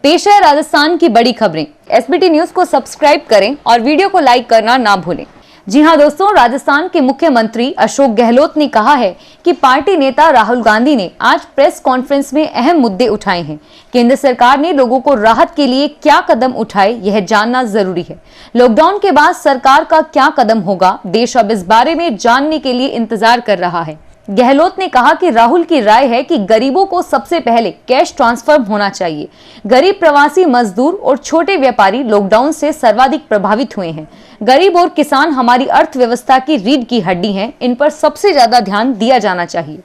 पेश है राजस्थान की बड़ी खबरें। एसबीटी न्यूज को सब्सक्राइब करें और वीडियो को लाइक करना ना भूलें। जी हां दोस्तों, राजस्थान के मुख्यमंत्री अशोक गहलोत ने कहा है कि पार्टी नेता राहुल गांधी ने आज प्रेस कॉन्फ्रेंस में अहम मुद्दे उठाए हैं। केंद्र सरकार ने लोगों को राहत के लिए क्या कदम उठाए, यह जानना जरूरी है। लॉकडाउन के बाद सरकार का क्या कदम होगा, देश अब इस बारे में जानने के लिए इंतजार कर रहा है। गहलोत ने कहा कि राहुल की राय है कि गरीबों को सबसे पहले कैश ट्रांसफर होना चाहिए। गरीब प्रवासी मजदूर और छोटे व्यापारी लॉकडाउन से सर्वाधिक प्रभावित हुए हैं। गरीब और किसान हमारी अर्थव्यवस्था की रीढ़ की हड्डी हैं, इन पर सबसे ज्यादा ध्यान दिया जाना चाहिए।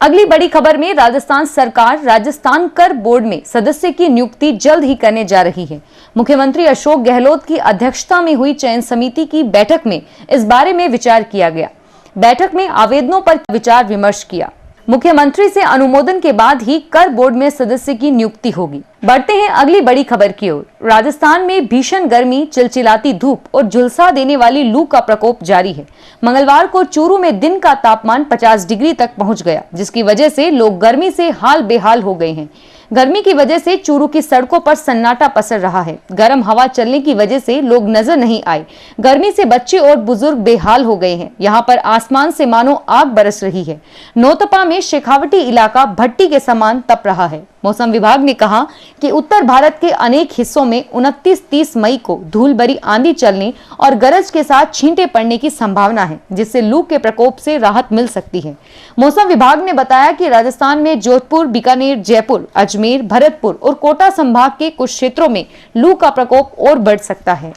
अगली बड़ी खबर में राजस्थान सरकार राजस्थान कर बोर्ड में सदस्य की नियुक्ति जल्द ही करने जा रही है। मुख्यमंत्री अशोक गहलोत की अध्यक्षता में हुई चयन समिति की बैठक में इस बारे में विचार किया गया। बैठक में आवेदनों पर विचार विमर्श किया। मुख्यमंत्री से अनुमोदन के बाद ही कर बोर्ड में सदस्य की नियुक्ति होगी। बढ़ते हैं अगली बड़ी खबर की ओर। राजस्थान में भीषण गर्मी, चिलचिलाती धूप और झुलसा देने वाली लू का प्रकोप जारी है। मंगलवार को चूरू में दिन का तापमान 50 डिग्री तक पहुंच गया, जिसकी वजह से लोग गर्मी से हाल बेहाल हो गए हैं। गर्मी की वजह से चूरू की सड़कों पर सन्नाटा पसर रहा है। गर्म हवा चलने की वजह से लोग नजर नहीं आए। गर्मी से बच्चे और बुजुर्ग बेहाल हो गए हैं। यहाँ पर आसमान से मानो आग बरस रही है। नौतपा में शेखावटी इलाका भट्टी के समान तप रहा है। मौसम विभाग ने कहा कि उत्तर भारत के अनेक हिस्सों में 29-30 मई को धूल भरी आंधी चलने और गरज के साथ छींटे पड़ने की संभावना है, जिससे लू के प्रकोप से राहत मिल सकती है। मौसम विभाग ने बताया कि राजस्थान में जोधपुर, बीकानेर, जयपुर, अजमेर, भरतपुर और कोटा संभाग के कुछ क्षेत्रों में लू का प्रकोप और बढ़ सकता है।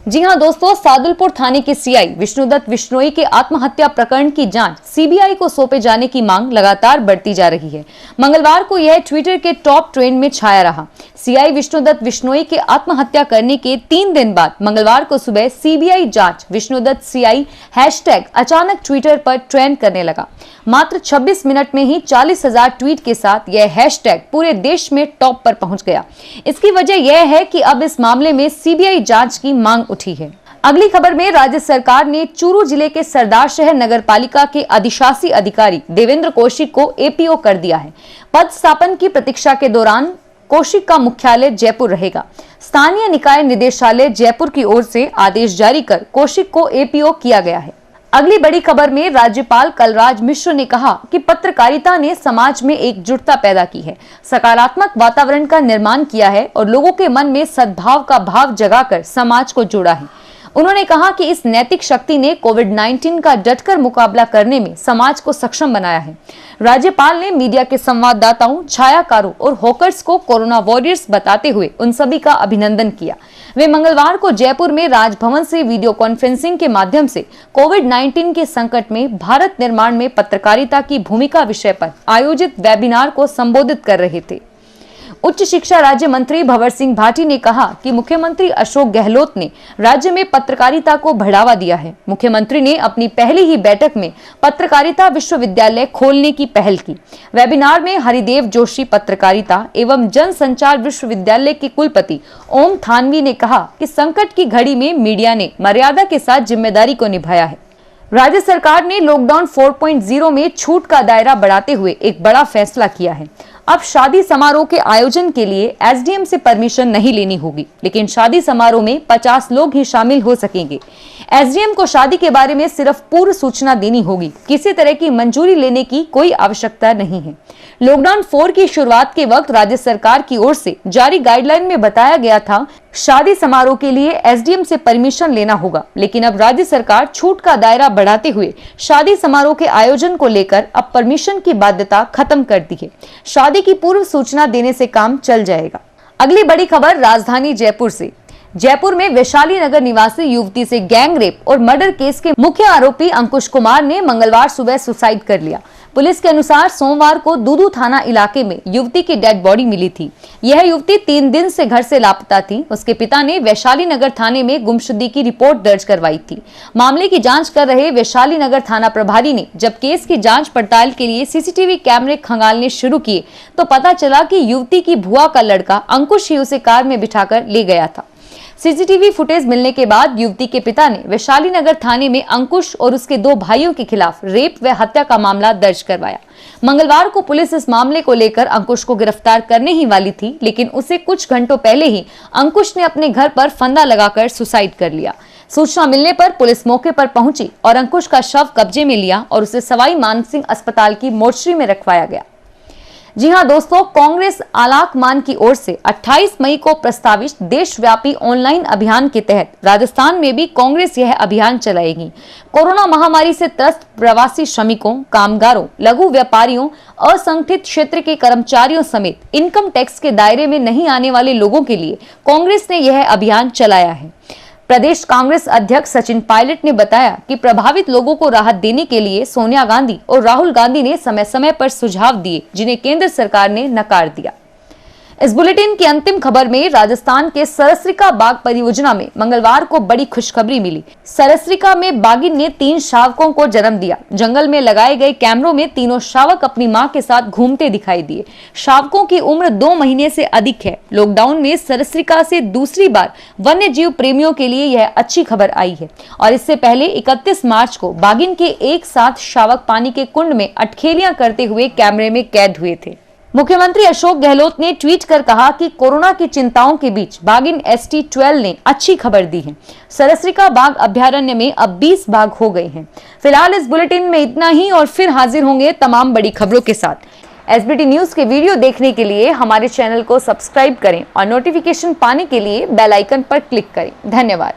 जी हां दोस्तों, सादुलपुर थाने के सीआई विष्णुदत्त विश्नोई के आत्महत्या प्रकरण की जांच सीबीआई को सौंपे जाने की मांग लगातार बढ़ती जा रही है। मंगलवार को यह ट्विटर के टॉप ट्रेंड में छाया रहा। सीआई विष्णुदत्त विश्नोई के आत्महत्या करने के 3 दिन बाद मंगलवार को सुबह सीबीआई जांच विष्णुदत्त सीआई हैशटैग अचानक ट्विटर पर ट्रेंड करने लगा। मात्र 26 मिनट में ही 40,000 ट्वीट के साथ यह हैशटैग पूरे देश में टॉप पर पहुंच गया। इसकी वजह यह है कि अब इस मामले में सीबीआई जांच की मांग उठी है। अगली खबर में राज्य सरकार ने चूरू जिले के सरदार शहर नगर पालिका के अधिशासी अधिकारी देवेंद्र कौशिक को एपीओ कर दिया है। पद स्थापन की प्रतीक्षा के दौरान कौशिक का मुख्यालय जयपुर रहेगा। स्थानीय निकाय निदेशालय जयपुर की ओर से आदेश जारी कर कौशिक को एपीओ किया गया है। अगली बड़ी खबर में राज्यपाल कलराज मिश्र ने कहा कि पत्रकारिता ने समाज में एकजुटता पैदा की है, सकारात्मक वातावरण का निर्माण किया है और लोगों के मन में सद्भाव का भाव जगाकर समाज को जोड़ा है। उन्होंने कहा कि इस नैतिक शक्ति ने कोविड-19 का डटकर मुकाबला करने में समाज को सक्षम बनाया है। राज्यपाल ने मीडिया के संवाददाताओं, छायाकारों और हॉकर्स को कोरोना वॉरियर्स बताते हुए उन सभी का अभिनंदन किया। वे मंगलवार को जयपुर में राजभवन से वीडियो कॉन्फ्रेंसिंग के माध्यम से कोविड-19 के संकट में भारत निर्माण में पत्रकारिता की भूमिका विषय पर आयोजित वेबिनार को संबोधित कर रहे थे। उच्च शिक्षा राज्य मंत्री भंवर सिंह भाटी ने कहा कि मुख्यमंत्री अशोक गहलोत ने राज्य में पत्रकारिता को बढ़ावा दिया है। मुख्यमंत्री ने अपनी पहली ही बैठक में पत्रकारिता विश्वविद्यालय खोलने की पहल की। वेबिनार में हरिदेव जोशी पत्रकारिता एवं जनसंचार विश्वविद्यालय के कुलपति ओम थानवी ने कहा कि संकट की घड़ी में मीडिया ने मर्यादा के साथ जिम्मेदारी को निभाया है। राज्य सरकार ने लॉकडाउन 4.0 में छूट का दायरा बढ़ाते हुए एक बड़ा फैसला किया है। अब शादी समारोह के आयोजन के लिए एसडीएम से परमिशन नहीं लेनी होगी, लेकिन शादी समारोह में 50 लोग ही शामिल हो सकेंगे। एसडीएम को शादी के बारे में सिर्फ पूर्व सूचना देनी होगी, किसी तरह की मंजूरी लेने की कोई आवश्यकता नहीं है। लॉकडाउन 4 की शुरुआत के वक्त राज्य सरकार की ओर से जारी गाइडलाइन में बताया गया था शादी समारोह के लिए एसडीएम से परमिशन लेना होगा, लेकिन अब राज्य सरकार छूट का दायरा बढ़ाते हुए शादी समारोह के आयोजन को लेकर अब परमिशन की बाध्यता खत्म कर दी है। शादी की पूर्व सूचना देने से काम चल जाएगा। अगली बड़ी खबर राजधानी जयपुर से। जयपुर में वैशाली नगर निवासी युवती से गैंग रेप और मर्डर केस के मुख्य आरोपी अंकुश कुमार ने मंगलवार सुबह सुसाइड कर लिया। पुलिस के अनुसार सोमवार को दूदू थाना इलाके में युवती की डेड बॉडी मिली थी। यह युवती 3 दिन से घर से लापता थी। उसके पिता ने वैशाली नगर थाने में गुमशुदगी की रिपोर्ट दर्ज करवाई थी। मामले की जांच कर रहे वैशाली नगर थाना प्रभारी ने जब केस की जांच पड़ताल के लिए सीसीटीवी कैमरे खंगालने शुरू किए तो पता चला कि युवती की भुआ का लड़का अंकुश ही उसे कार में बिठाकर ले गया था। सीसीटीवी फुटेज मिलने के बाद युवती के पिता ने वैशाली नगर थाने में अंकुश और उसके 2 भाइयों के खिलाफ रेप व हत्या का मामला दर्ज करवाया। मंगलवार को पुलिस इस मामले को लेकर अंकुश को गिरफ्तार करने ही वाली थी, लेकिन उसे कुछ घंटों पहले ही अंकुश ने अपने घर पर फंदा लगाकर सुसाइड कर लिया। सूचना मिलने पर पुलिस मौके पर पहुंची और अंकुश का शव कब्जे में लिया और उसे सवाई मानसिंह अस्पताल की मोर्चरी में रखवाया गया। जी हां दोस्तों, कांग्रेस आलाकमान की ओर से 28 मई को प्रस्तावित देशव्यापी ऑनलाइन अभियान के तहत राजस्थान में भी कांग्रेस यह अभियान चलाएगी। कोरोना महामारी से त्रस्त प्रवासी श्रमिकों, कामगारों, लघु व्यापारियों, असंगठित क्षेत्र के कर्मचारियों समेत इनकम टैक्स के दायरे में नहीं आने वाले लोगों के लिए कांग्रेस ने यह अभियान चलाया है। प्रदेश कांग्रेस अध्यक्ष सचिन पायलट ने बताया कि प्रभावित लोगों को राहत देने के लिए सोनिया गांधी और राहुल गांधी ने समय समय पर सुझाव दिए, जिन्हें केंद्र सरकार ने नकार दिया। इस बुलेटिन की अंतिम खबर में राजस्थान के सरसरिका बाग परियोजना में मंगलवार को बड़ी खुशखबरी मिली। सरसरिका में बाघिन ने 3 शावकों को जन्म दिया। जंगल में लगाए गए कैमरों में तीनों शावक अपनी मां के साथ घूमते दिखाई दिए। शावकों की उम्र 2 महीने से अधिक है। लॉकडाउन में सरसरिका से दूसरी बार वन्य जीव प्रेमियों के लिए यह अच्छी खबर आई है और इससे पहले 31 मार्च को बाघिन के एक साथ शावक पानी के कुंड में अटखेलियां करते हुए कैमरे में कैद हुए थे। मुख्यमंत्री अशोक गहलोत ने ट्वीट कर कहा कि कोरोना की चिंताओं के बीच बाघिन ST12 ने अच्छी खबर दी है। सरसरिका बाघ अभयारण्य में अब 20 बाघ हो गए हैं। फिलहाल इस बुलेटिन में इतना ही और फिर हाजिर होंगे तमाम बड़ी खबरों के साथ। SBT न्यूज के वीडियो देखने के लिए हमारे चैनल को सब्सक्राइब करें और नोटिफिकेशन पाने के लिए बेल आइकन पर क्लिक करें। धन्यवाद।